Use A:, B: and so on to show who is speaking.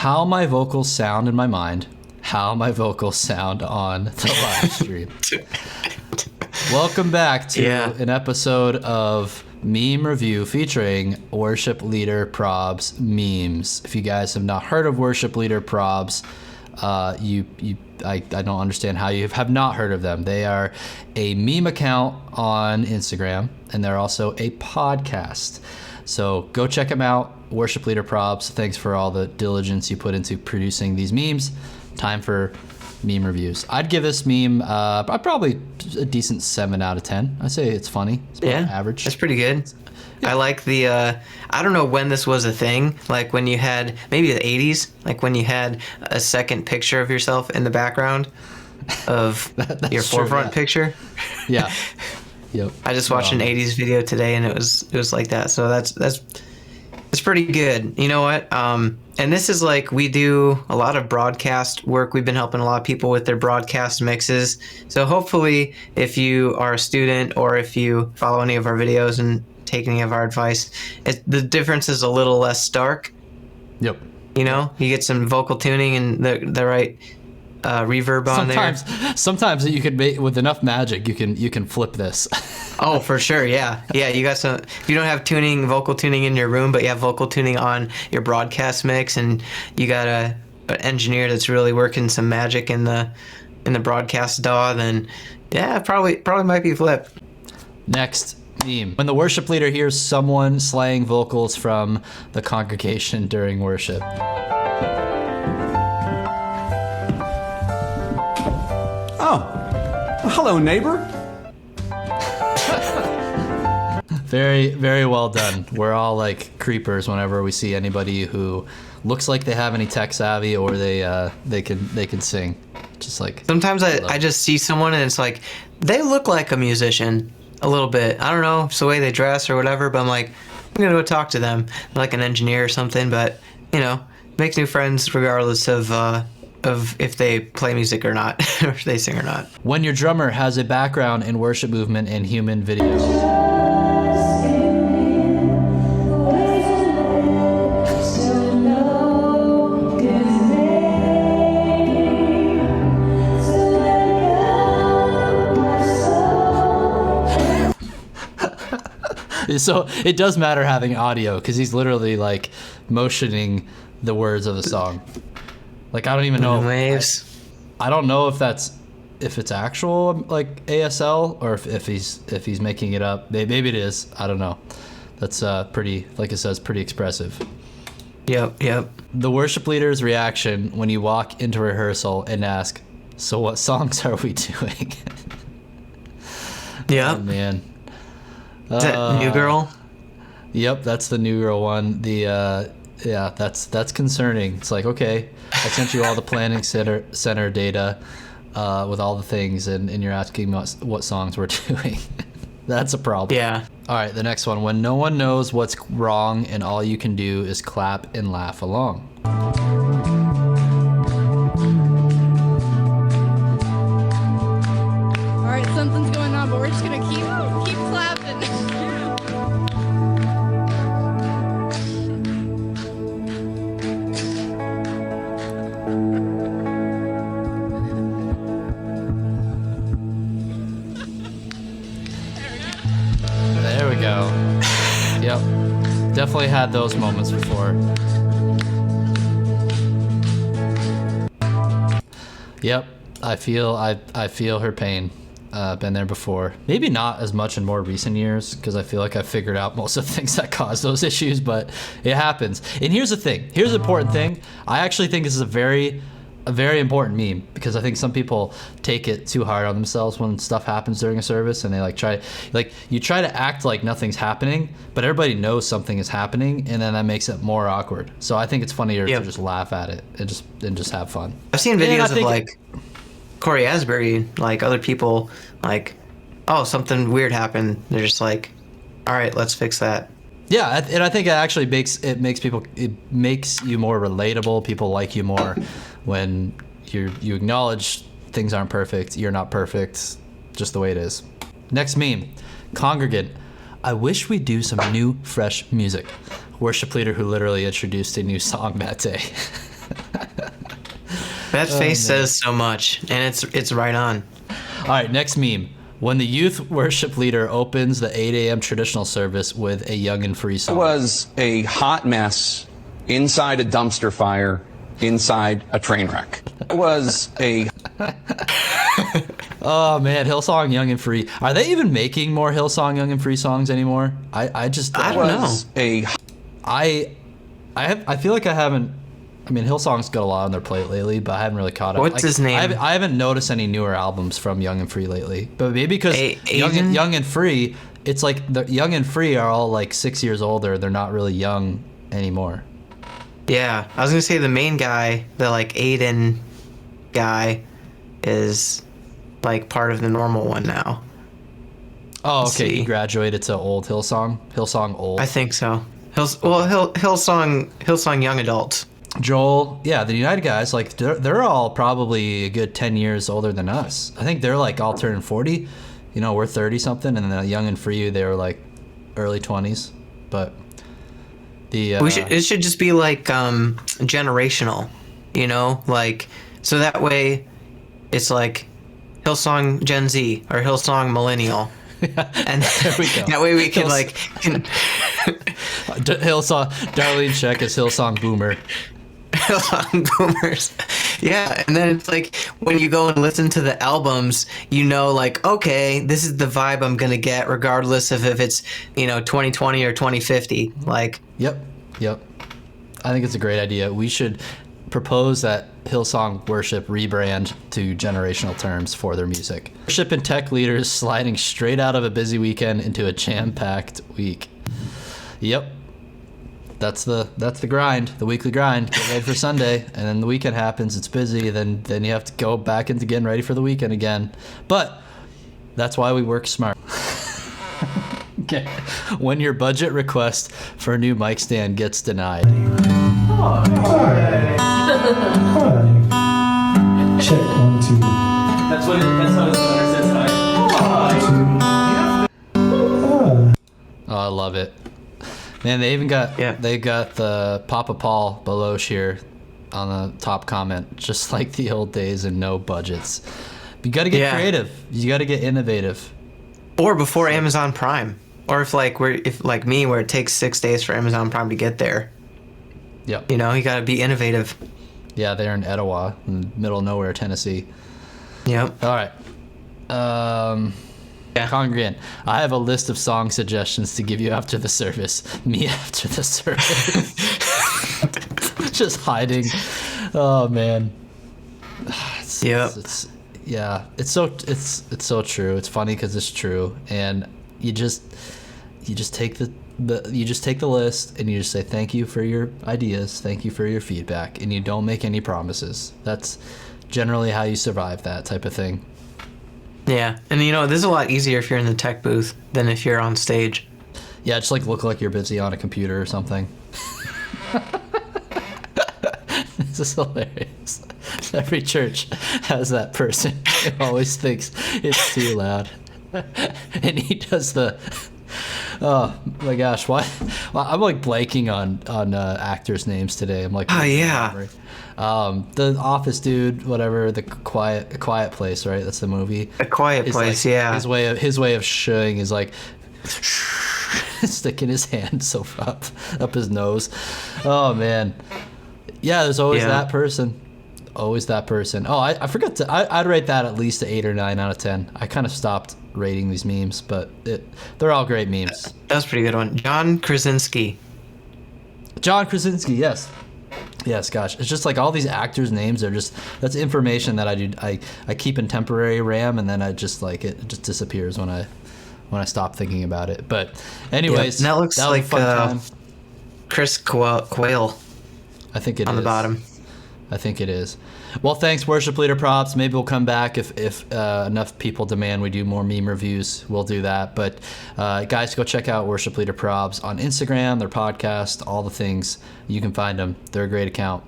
A: how my vocals sound in my mind, how my vocals sound on the live stream. Welcome back to an episode of Meme Review featuring Worship Leader Probs memes. If you guys have not heard of Worship Leader Probs, I don't understand how you have not heard of them. They are a meme account on Instagram, and they're also a podcast. So go check them out. Worship Leader Probs, thanks for all the diligence you put into producing these memes. Time for meme reviews. I'd give this meme probably a decent 7 out of 10. I'd say it's funny. It's average.
B: That's pretty good. Yeah. I like the, I don't know when this was a thing, like when you had, maybe the 80s, like when you had a second picture of yourself in the background of your forefront picture.
A: Yeah. Yep.
B: I just watched an 80s video today and it was like that. So that's pretty good. You know what? And this is like, we do a lot of broadcast work. We've been helping a lot of people with their broadcast mixes. So hopefully if you are a student or if you follow any of our videos and take any of our advice, the difference is a little less stark.
A: Yep.
B: You know, you get some vocal tuning and the right reverb on there.
A: Sometimes you can make, with enough magic, you can flip this.
B: Oh, for sure, yeah. You got some. If you don't have vocal tuning in your room, but you have vocal tuning on your broadcast mix, and you got an engineer that's really working some magic in the broadcast DAW, then yeah, probably might be flipped.
A: Next meme: when the worship leader hears someone slaying vocals from the congregation during worship.
C: Oh, hello, neighbor.
A: Very, very well done. We're all like creepers whenever we see anybody who looks like they have any tech savvy or they can sing. Just like
B: sometimes I just see someone and it's like they look like a musician a little bit. I don't know, it's the way they dress or whatever, but I'm like, I'm gonna go talk to them, like an engineer or something. But you know, makes new friends regardless of if they play music or not, or if they sing or not.
A: When your drummer has a background in worship movement and human videos. So it does matter having audio because he's literally like motioning the words of the song. Like I don't even know.
B: Waves.
A: I don't know if it's actual like ASL or if he's making it up. Maybe it is. I don't know. That's pretty, like it says, pretty expressive.
B: Yep.
A: The worship leader's reaction when you walk into rehearsal and ask, "So what songs are we doing?"
B: Yeah.
A: Oh, man.
B: Is that New Girl?
A: Yep, that's the New Girl one. Yeah, that's concerning. It's like, okay, I sent you all the planning center data with all the things, and you're asking what songs we're doing. That's a problem.
B: Yeah.
A: All right, the next one. When no one knows what's wrong and all you can do is clap and laugh along.
D: All right, something's going on, but we're just gonna keep clapping.
A: There we go. Yep. Definitely had those moments before. Yep. I feel her pain. Been there before. Maybe not as much in more recent years because I feel like I figured out most of the things that cause those issues, but it happens. And here's the thing. Here's the important thing. I actually think this is a very important meme because I think some people take it too hard on themselves when stuff happens during a service and they you try to act like nothing's happening, but everybody knows something is happening, and then that makes it more awkward. So I think it's funnier to just laugh at it and just have fun.
B: I've seen videos of like Corey Asbury, like other people, like, oh, something weird happened. They're just like, all right, let's fix that.
A: Yeah, and I think it actually makes you more relatable. People like you more when you acknowledge things aren't perfect. You're not perfect, just the way it is. Next meme, congregate. I wish we'd do some new, fresh music. Worship leader who literally introduced a new song that day.
B: That face says so much, and it's right on.
A: All right, next meme. When the youth worship leader opens the 8 a.m. traditional service with a Young and Free song.
E: It was a hot mess inside a dumpster fire, inside a train wreck. It was a...
A: Oh man, Hillsong Young and Free. Are they even making more Hillsong Young and Free songs anymore? I
B: don't know.
A: I feel like I haven't. I mean, Hillsong's got a lot on their plate lately, but I haven't really caught up.
B: What's his name?
A: I haven't noticed any newer albums from Young and Free lately. But maybe because Young and Free, it's like the Young and Free are all like 6 years older. They're not really young anymore.
B: Yeah, I was gonna say the main guy, the like Aiden guy, is like part of the normal one now.
A: Oh, okay. He graduated to old Hillsong. Hillsong old.
B: I think so. Hillsong young adults.
A: Joel, yeah, the United guys, like they're all probably a good 10 years older than us. I think they're like all turning 40. You know, we're 30 something, and then Young and Free, they were like early 20s. But it should just be like generational, you know, like so that way it's like Hillsong Gen Z or Hillsong Millennial. And there we go. That way we can Hillsong Darlene Check is Hillsong Boomer.
B: Hillsong Boomers. Yeah, and then it's like when you go and listen to the albums, you know, like, okay, this is the vibe I'm gonna get regardless of if it's, you know, 2020 or 2050. Like,
A: Yep. I think it's a great idea. We should propose that Hillsong Worship rebrand to generational terms for their music. Worship and tech leaders sliding straight out of a busy weekend into a jam-packed week. Yep. That's the grind, the weekly grind. Get ready for Sunday, and then the weekend happens. It's busy. Then you have to go back into getting ready for the weekend again. But that's why we work smart. Okay. When your budget request for a new mic stand gets denied.
F: Check 1, 2.
A: That's how his daughter says hi. Oh, I love it. Man, they even got the Papa Paul Beloche here on the top comment, just like the old days and no budgets. You got to get creative. You got to get innovative.
B: Or before Amazon Prime, or if like me, where it takes 6 days for Amazon Prime to get there.
A: Yep.
B: You know, you got to be innovative.
A: Yeah, they're in Etowah, in the middle of nowhere, Tennessee.
B: Yep.
A: All right. Congregant, I have a list of song suggestions to give you after the service. Me after the service. Just hiding. Oh man. It's so true. It's funny because it's true, and you just take the list and you just say thank you for your ideas, thank you for your feedback, and you don't make any promises. That's generally how you survive that type of thing.
B: Yeah, and you know, this is a lot easier if you're in the tech booth than if you're on stage.
A: Yeah, just like look like you're busy on a computer or something. This is hilarious. Every church has that person who always thinks it's too loud. And he does the... Oh my gosh, why? Well, I'm like blanking on actors' names today. I'm like,
B: oh yeah.
A: The Office dude, whatever, the Quiet Place, right? That's the movie.
B: A Quiet Place,
A: like,
B: yeah.
A: His way of shooing is like sticking his hand so up his nose. Oh man, yeah. There's always that person. Always that person. Oh, I forgot to. I'd rate that at least an 8 or 9 out of 10. I kind of stopped rating these memes, but they're all great memes.
B: That was a pretty good one. John Krasinski,
A: yes. Yes, gosh. It's just like all these actors' names are just, that's information that I keep in temporary RAM, and then I just like it just disappears when I stop thinking about it. But anyways,
B: that looks like a fun time. Chris Quayle.
A: I think it is.
B: On the bottom.
A: I think it is. Well, thanks, Worship Leader Props. Maybe we'll come back if enough people demand we do more meme reviews. We'll do that. But guys, go check out Worship Leader Props on Instagram, their podcast, all the things. You can find them. They're a great account.